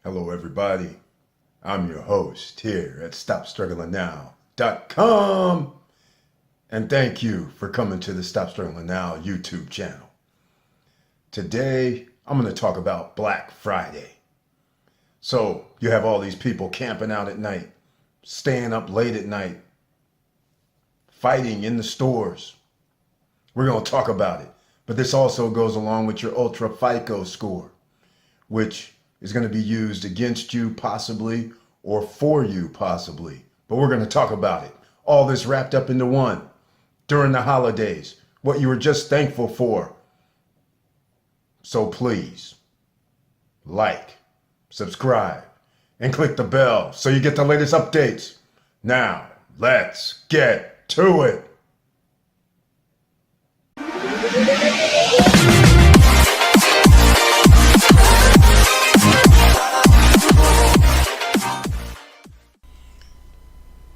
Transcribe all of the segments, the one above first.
Hello, everybody. I'm your host here at StopStrugglingNow.com. And thank you for coming to the Stop Struggling Now YouTube channel. Today, I'm going to talk about Black Friday. So, you have all these people camping out at night, staying up late at night, fighting in the stores. We're going to talk about it. But this also goes along with your UltraFICO score, which is going to be used against you possibly or for you possibly. But we're going to talk about it. All this wrapped up into one during the holidays, what you were just thankful for. So please, like, subscribe, and click the bell so you get the latest updates. Now, let's get to it.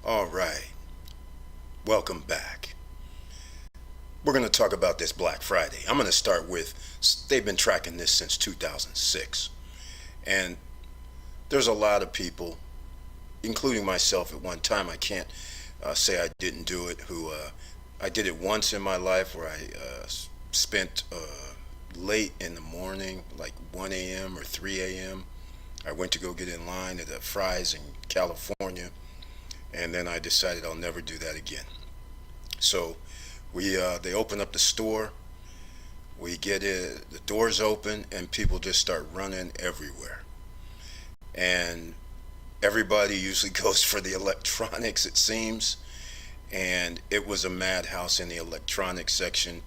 All right, welcome back. We're going to talk about this Black Friday. I'm going to start with, they've been tracking this since 2006. And there's a lot of people, including myself at one time, I can't say I didn't do it, I did it once in my life where I spent late in the morning, like 1 a.m. or 3 a.m. I went to go get in line at the Fry's in California. And then I decided I'll never do that again. So they open up the store, we get it, the doors open, and people just start running everywhere. And everybody usually goes for the electronics, it seems. And it was a madhouse in the electronics section.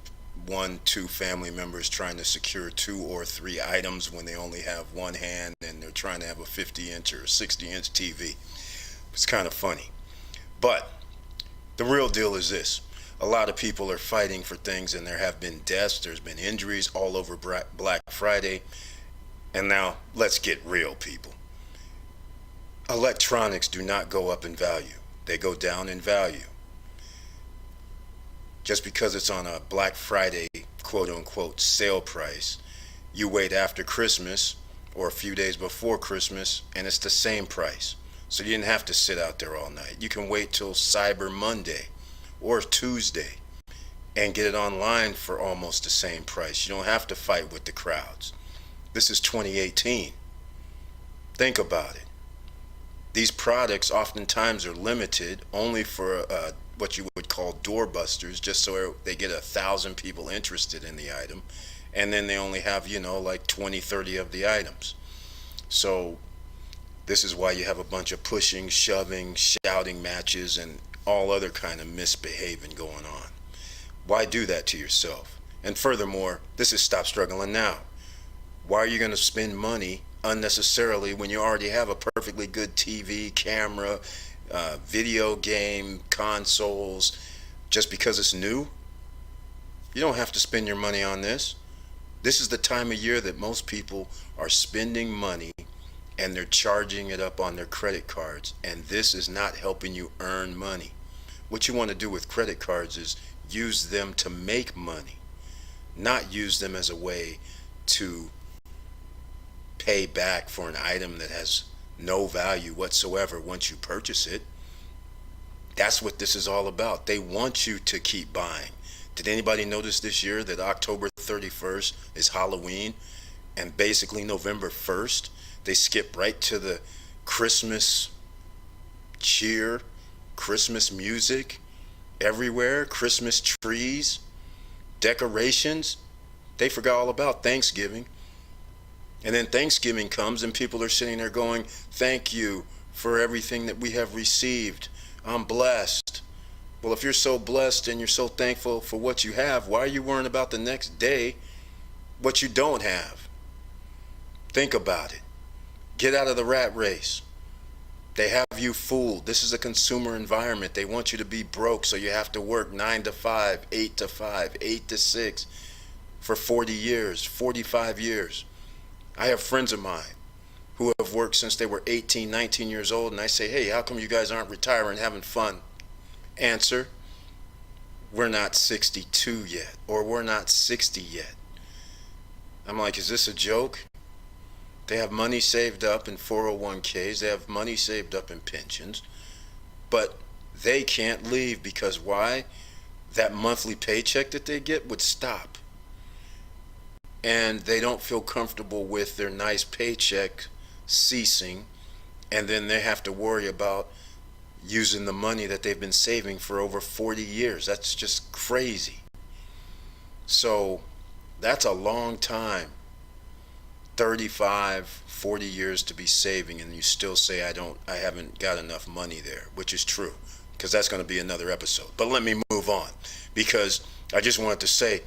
1-2 family members trying to secure 2 or 3 items when they only have one hand and they're trying to have a 50-inch or 60-inch TV. It's kind of funny. But the real deal is this. A lot of people are fighting for things, and there have been deaths, there's been injuries all over Black Friday. And now, let's get real, people. Electronics do not go up in value. They go down in value. Just because it's on a Black Friday, quote-unquote, sale price, you wait after Christmas or a few days before Christmas, and it's the same price. So you didn't have to sit out there all night. You can wait till Cyber Monday or Tuesday and get it online for almost the same price. You don't have to fight with the crowds. This is 2018. Think about it. These products oftentimes are limited only for what you would call doorbusters, just so they get 1,000 people interested in the item. And then they only have, like 20, 30 of the items. So this is why you have a bunch of pushing, shoving, shouting matches, and all other kind of misbehaving going on. Why do that to yourself? And furthermore, this is Stop Struggling Now. Why are you going to spend money unnecessarily when you already have a perfectly good TV, camera, video game, consoles, just because it's new? You don't have to spend your money on this. This is the time of year that most people are spending money and they're charging it up on their credit cards, and this is not helping you earn money. What you want to do with credit cards is use them to make money, not use them as a way to pay back for an item that has no value whatsoever once you purchase it. That's what this is all about. They want you to keep buying. Did anybody notice this year that October 31st is Halloween, and basically November 1st they skip right to the Christmas cheer, Christmas music everywhere, Christmas trees, decorations? They forgot all about Thanksgiving. And then Thanksgiving comes and people are sitting there going, thank you for everything that we have received. I'm blessed. Well, if you're so blessed and you're so thankful for what you have, why are you worrying about the next day what you don't have? Think about it. Get out of the rat race. They have you fooled. This is a consumer environment. They want you to be broke, so you have to work 9 to 5, 8 to 5, 8 to 6 for 40 years, 45 years. I have friends of mine who have worked since they were 18, 19 years old, and I say, hey, how come you guys aren't retiring, having fun? Answer, we're not 62 yet, or we're not 60 yet. I'm like, is this a joke? They have money saved up in 401ks. They have money saved up in pensions. But they can't leave because why? That monthly paycheck that they get would stop. And they don't feel comfortable with their nice paycheck ceasing. And then they have to worry about using the money that they've been saving for over 40 years. That's just crazy. So that's a long time, 35, 40 years to be saving, and you still say I haven't got enough money there, which is true, because that's going to be another episode. But let me move on, because I just wanted to say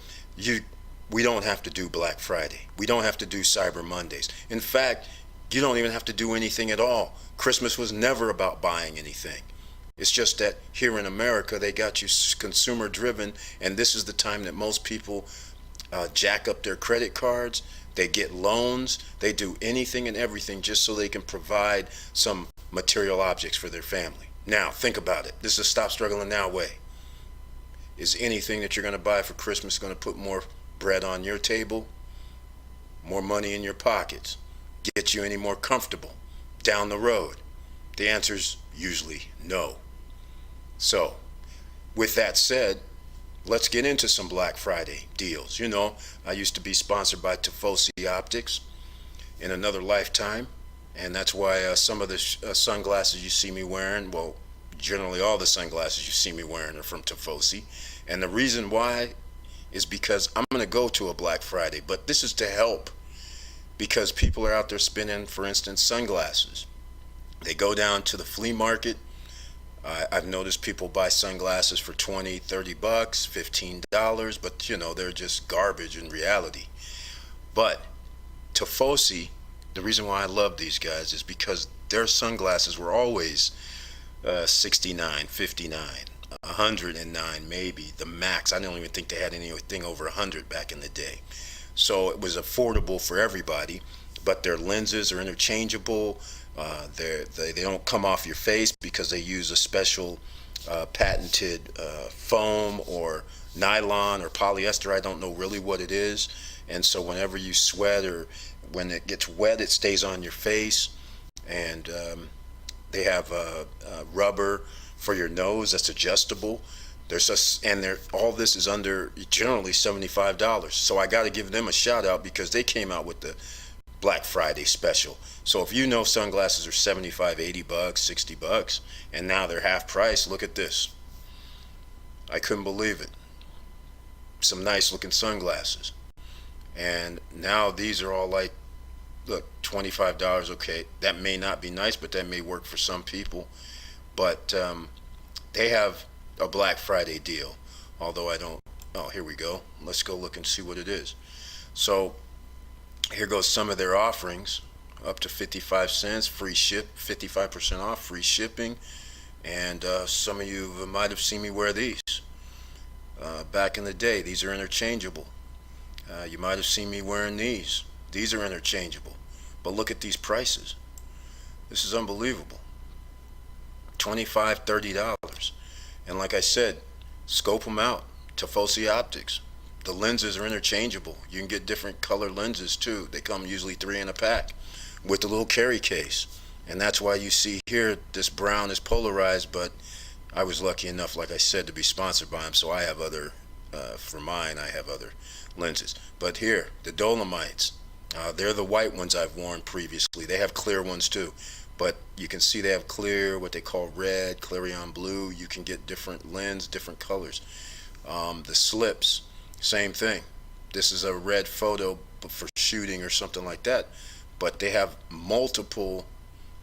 we don't have to do Black Friday. We don't have to do Cyber Mondays. In fact, you don't even have to do anything at all. Christmas was never about buying anything. It's just that here in America, they got you consumer driven, and this is the time that most people jack up their credit cards. They get loans. They do anything and everything just so they can provide some material objects for their family. Now, think about it. This is a stop struggling now way. Is anything that you're going to buy for Christmas going to put more bread on your table, more money in your pockets, get you any more comfortable down the road? The answer is usually no. So, with that said, let's get into some Black Friday deals. You know, I used to be sponsored by Tifosi Optics in another lifetime, and that's why some of the sunglasses you see me wearing, well, generally all the sunglasses you see me wearing are from Tifosi. And the reason why is because I'm going to go to a Black Friday, but this is to help, because people are out there spending, for instance, sunglasses. They go down to the flea market. I've noticed people buy sunglasses for 20, 30 bucks, $15, but you know, they're just garbage in reality. But Tifosi, the reason why I love these guys is because their sunglasses were always 69, 59, 109 maybe, the max. I don't even think they had anything over 100 back in the day. So it was affordable for everybody, but their lenses are interchangeable. They don't come off your face because they use a special patented foam or nylon or polyester. I don't know really what it is. And so whenever you sweat or when it gets wet, it stays on your face. And they have rubber for your nose that's adjustable. All this is under generally $75. So I got to give them a shout out because they came out with the Black Friday special. So if you know sunglasses are 75, 80 bucks, 60 bucks, and now they're half price, look at this. I couldn't believe it. Some nice looking sunglasses. And now these are all like, look, $25. Okay, that may not be nice, but that may work for some people. But they have a Black Friday deal. Although I don't, oh, here we go. Let's go look and see what it is. So here goes some of their offerings. Up to 55 cents, free ship, 55% off, free shipping. And some of you might have seen me wear these back in the day. These are interchangeable. You might have seen me wearing these. These are interchangeable. But look at these prices. This is unbelievable. $25, $30. And like I said, scope them out. Tifosi Optics. The lenses are interchangeable. You can get different color lenses too. They come usually 3 in a pack with the little carry case. And that's why you see here this brown is polarized, but I was lucky enough, like I said, to be sponsored by them. So I have other, for mine, I have other lenses. But here, the Dolomites, they're the white ones I've worn previously. They have clear ones too. But you can see they have clear, what they call red, clarion blue. You can get different lens, different colors. The slips, same thing. This is a red photo for shooting or something like that. But they have multiple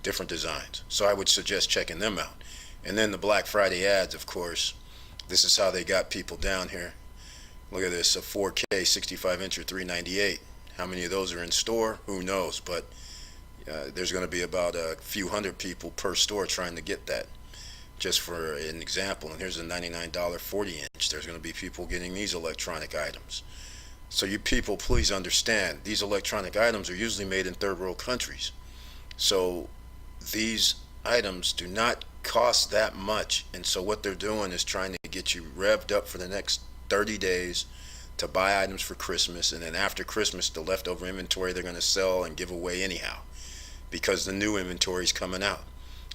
different designs. So I would suggest checking them out. And then the Black Friday ads, of course. This is how they got people down here. Look at this, a 4K 65 inch or $398. How many of those are in store? Who knows? But there's going to be about a few hundred people per store trying to get that. Just for an example, and here's a $99 40 inch. There's going to be people getting these electronic items. So you people, please understand, these electronic items are usually made in third world countries. So these items do not cost that much. And so what they're doing is trying to get you revved up for the next 30 days to buy items for Christmas, and then after Christmas, the leftover inventory they're going to sell and give away anyhow because the new inventory is coming out.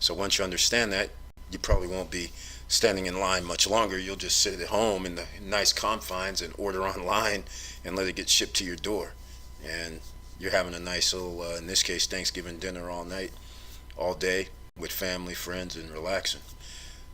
So once you understand that, you probably won't be standing in line much longer. You'll just sit at home in the nice confines and order online and let it get shipped to your door. And you're having a nice little, in this case, Thanksgiving dinner all night, all day with family, friends, and relaxing.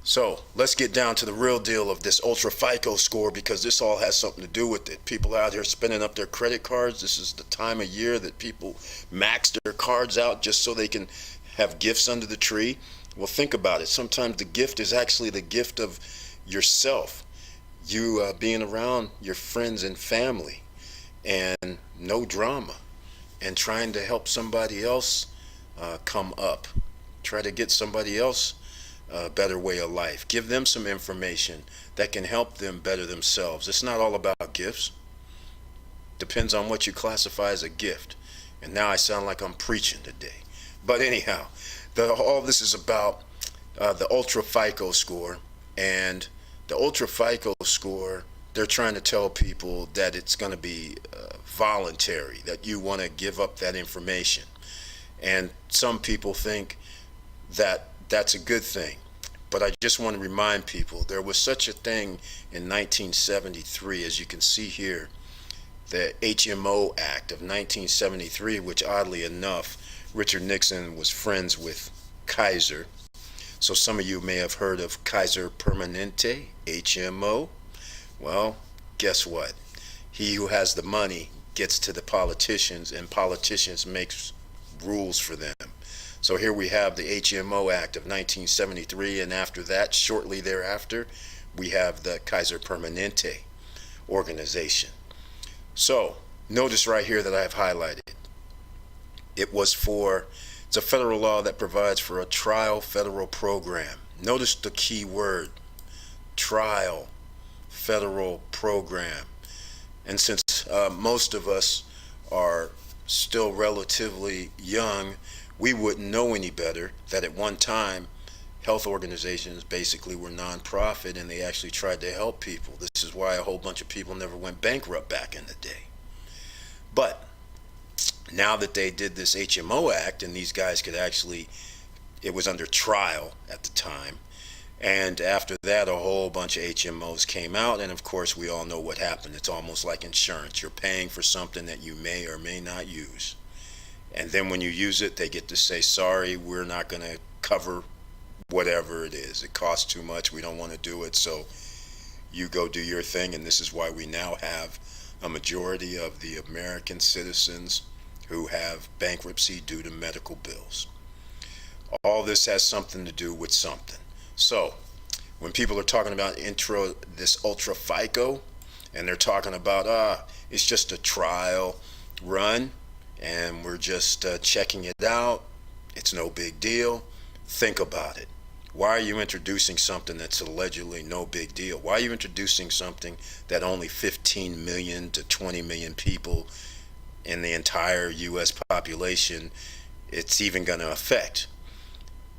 So let's get down to the real deal of this UltraFICO score, because this all has something to do with it. People out here spending up their credit cards. This is the time of year that people max their cards out just so they can have gifts under the tree. Well, think about it. Sometimes the gift is actually the gift of yourself. You being around your friends and family and no drama, and trying to help somebody else come up. Try to get somebody else a better way of life. Give them some information that can help them better themselves. It's not all about gifts. Depends on what you classify as a gift. And now I sound like I'm preaching today. But anyhow, all this is about the UltraFICO score. And the UltraFICO score, they're trying to tell people that it's going to be voluntary, that you want to give up that information. And some people think that that's a good thing. But I just want to remind people, there was such a thing in 1973, as you can see here, the HMO Act of 1973, which oddly enough, Richard Nixon was friends with Kaiser. So some of you may have heard of Kaiser Permanente, HMO. Well, guess what? He who has the money gets to the politicians, and politicians makes rules for them. So here we have the HMO Act of 1973, and after that, shortly thereafter, we have the Kaiser Permanente organization. So notice right here that I have highlighted. It's a federal law that provides for a trial federal program. Notice the key word, trial federal program. And since most of us are still relatively young, we wouldn't know any better that at one time health organizations basically were non-profit, and they actually tried to help people. This is why a whole bunch of people never went bankrupt back in the day. But now that they did this HMO Act, and these guys could actually, it was under trial at the time, and after that a whole bunch of HMOs came out, and of course we all know what happened. It's almost like insurance. You're paying for something that you may or may not use. And then when you use it, they get to say, sorry, we're not going to cover whatever it is. It costs too much. We don't want to do it. So you go do your thing. And this is why we now have a majority of the American citizens who have bankruptcy due to medical bills. All this has something to do with something. So when people are talking about this UltraFICO, and they're talking about, it's just a trial run, and we're just checking it out, it's no big deal. Think about it. Why are you introducing something that's allegedly no big deal? Why are you introducing something that only 15 million to 20 million people in the entire U.S. population it's even going to affect?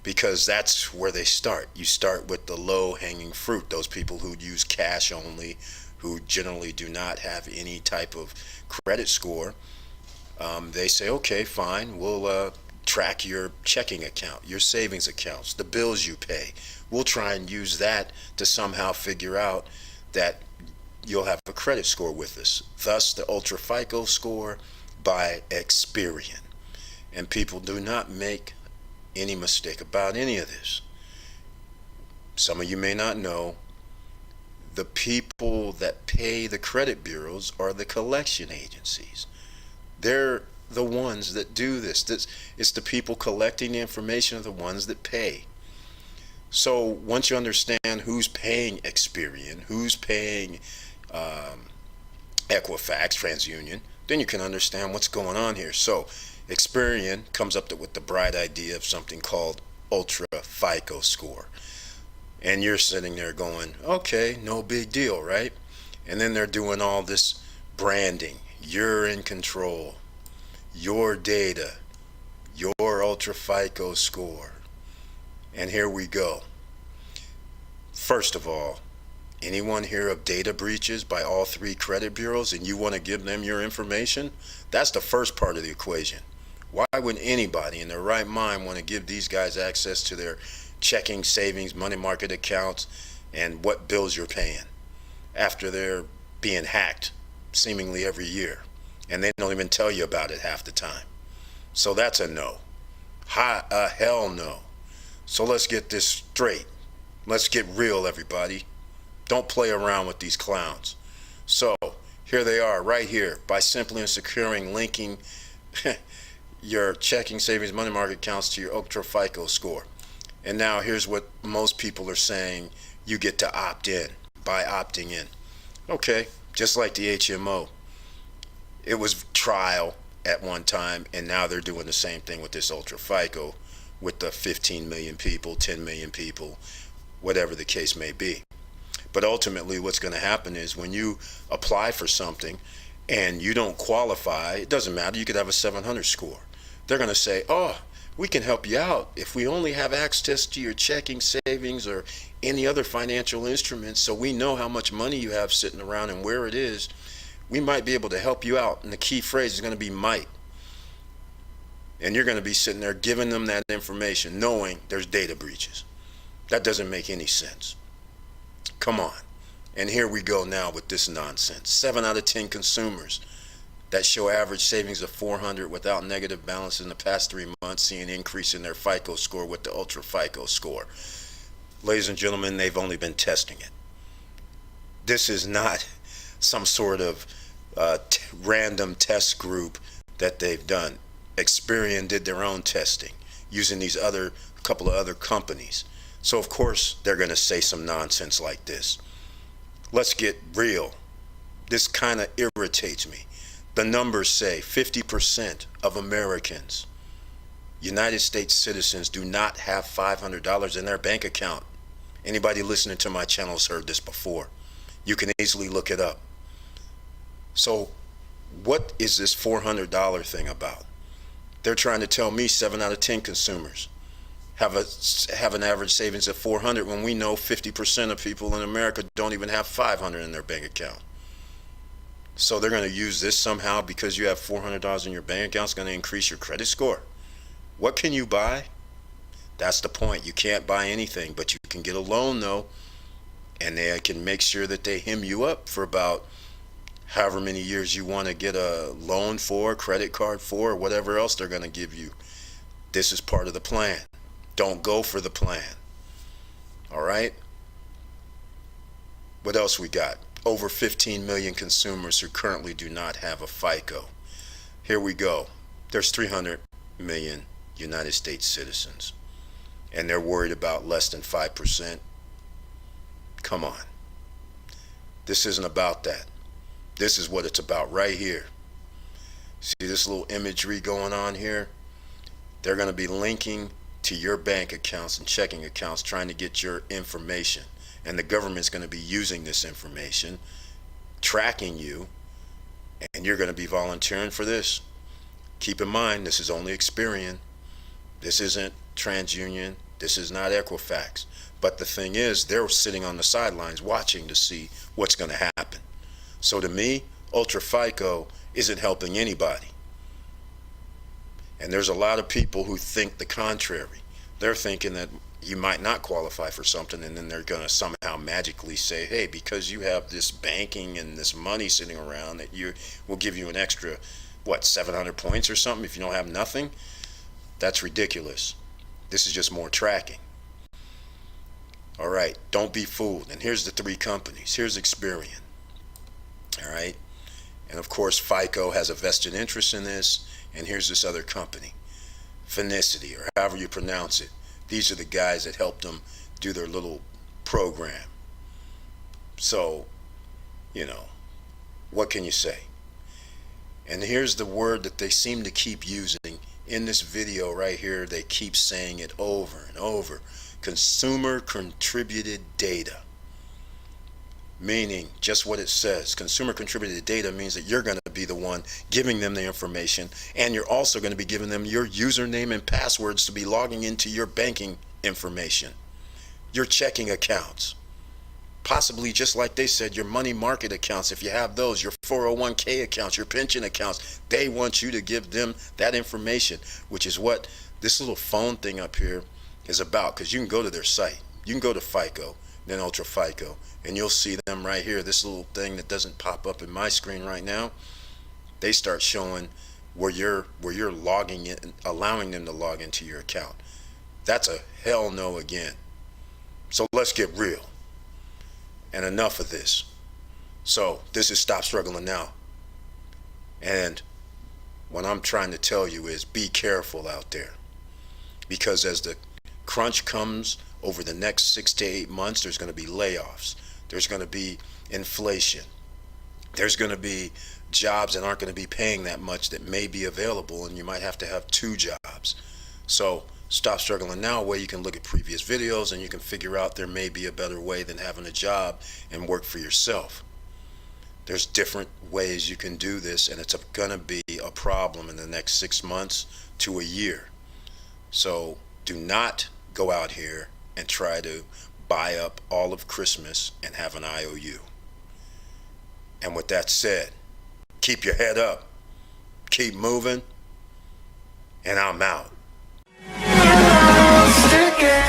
Because that's where they start. You start with the low-hanging fruit, those people who use cash only, who generally do not have any type of credit score. They say, okay, fine, we'll track your checking account, your savings accounts, the bills you pay. We'll try and use that to somehow figure out that you'll have a credit score with us. Thus, the UltraFICO score by Experian. And people do not make any mistake about any of this. Some of you may not know, the people that pay the credit bureaus are the collection agencies. They're the ones that do this. It's the people collecting the information are the ones that pay. So once you understand who's paying Experian, who's paying Equifax, TransUnion, then you can understand what's going on here. So Experian comes up with the bright idea of something called UltraFICO score. And you're sitting there going, okay, no big deal, right? And then they're doing all this branding. You're in control. Your data. Your UltraFICO score. And here we go. First of all, Anyone hear of data breaches by all three credit bureaus and you want to give them your information? That's the first part of the equation. Why would anybody in their right mind want to give these guys access to their checking, savings, money market accounts, and what bills you're paying after they're being hacked seemingly every year? And they don't even tell you about it half the time. So that's a no. Hell no. So let's get this straight. Let's get real, everybody. Don't play around with these clowns. So here they are right here, by simply and securing linking your checking, savings, money market accounts to your UltraFICO score. And now here's what most people are saying: you get to opt in by opting in. Okay, just like the HMO. It was trial at one time, and now they're doing the same thing with this UltraFICO with the 15 million people, 10 million people, whatever the case may be. But ultimately what's going to happen is when you apply for something and you don't qualify, it doesn't matter, you could have a 700 score. They're going to say, oh, we can help you out if we only have access to your checking, savings, or any other financial instruments, so we know how much money you have sitting around and where it is. We might be able to help you out. And the key phrase is going to be might. And you're going to be sitting there giving them that information knowing there's data breaches. That doesn't make any sense. Come on. And here we go now with this nonsense. 7 out of 10 consumers that show average savings of 400 without negative balance in the past 3 months see an increase in their FICO score with the UltraFICO score. Ladies and gentlemen, they've only been testing it. This is not some sort of random test group that they've done. Experian did their own testing using these couple of other companies. So of course they're going to say some nonsense like this. Let's get real. This kind of irritates me. The numbers say 50% of Americans, United States citizens, do not have $500 in their bank account. Anybody listening to my channel has heard this before. You can easily look it up. So what is this $400 thing about? They're trying to tell me 7 out of 10 consumers have an average savings of 400 when we know 50% of people in America don't even have 500 in their bank account. So they're going to use this somehow because you have $400 in your bank account, it's going to increase your credit score. What can you buy? That's the point. You can't buy anything, but you can get a loan though, and they can make sure that they hem you up for about however many years you want to get a loan for, credit card for, or whatever else they're going to give you. This is part of the plan. Don't go for the plan. All right? What else we got? Over 15 million consumers who currently do not have a FICO. Here we go. There's 300 million United States citizens, and they're worried about less than 5%. Come on. This isn't about that. This is what it's about right here. See this little imagery going on here? They're going to be linking to your bank accounts and checking accounts, trying to get your information. And the government's going to be using this information, tracking you, and you're going to be volunteering for this. Keep in mind, this is only Experian. This isn't TransUnion. This is not Equifax. But the thing is, they're sitting on the sidelines watching to see what's going to happen. So to me, UltraFICO isn't helping anybody. And there's a lot of people who think the contrary. They're thinking that you might not qualify for something, and then they're going to somehow magically say, hey, because you have this banking and this money sitting around, that you will give you an extra, 700 points or something if you don't have nothing? That's ridiculous. This is just more tracking. All right, don't be fooled. And here's the 3 companies. Here's Experian. All right, and of course FICO has a vested interest in this. And here's this other company, Finicity, or however you pronounce it. These are the guys that helped them do their little program. So, what can you say? And here's the word that they seem to keep using in this video right here. They keep saying it over and over: consumer contributed data. Meaning just what it says. Consumer contributed data means that you're going to be the one giving them the information, and you're also going to be giving them your username and passwords to be logging into your banking information, your checking accounts. possibly, just like they said, your money market accounts, if you have those, your 401k accounts, your pension accounts, they want you to give them that information, which is what this little phone thing up here is about. Because you can go to their site, you can go to FICO, then UltraFICO, and you'll see them right here. This little thing that doesn't pop up in my screen right now, they start showing where you're logging in, allowing them to log into your account. That's a hell no again. So let's get real. And enough of this. So this is Stop Struggling Now. And what I'm trying to tell you is be careful out there. Because as the crunch comes over the next 6 to 8 months, there's going to be layoffs. There's going to be inflation. There's going to be jobs that aren't going to be paying that much that may be available, and you might have to have 2 jobs. So Stop Struggling Now, where you can look at previous videos and you can figure out there may be a better way than having a job and work for yourself. There's different ways you can do this, and it's going to be a problem in the next 6 months to a year. So do not go out here and try to buy up all of Christmas and have an IOU. And with that said, keep your head up, keep moving, and I'm out. Sticking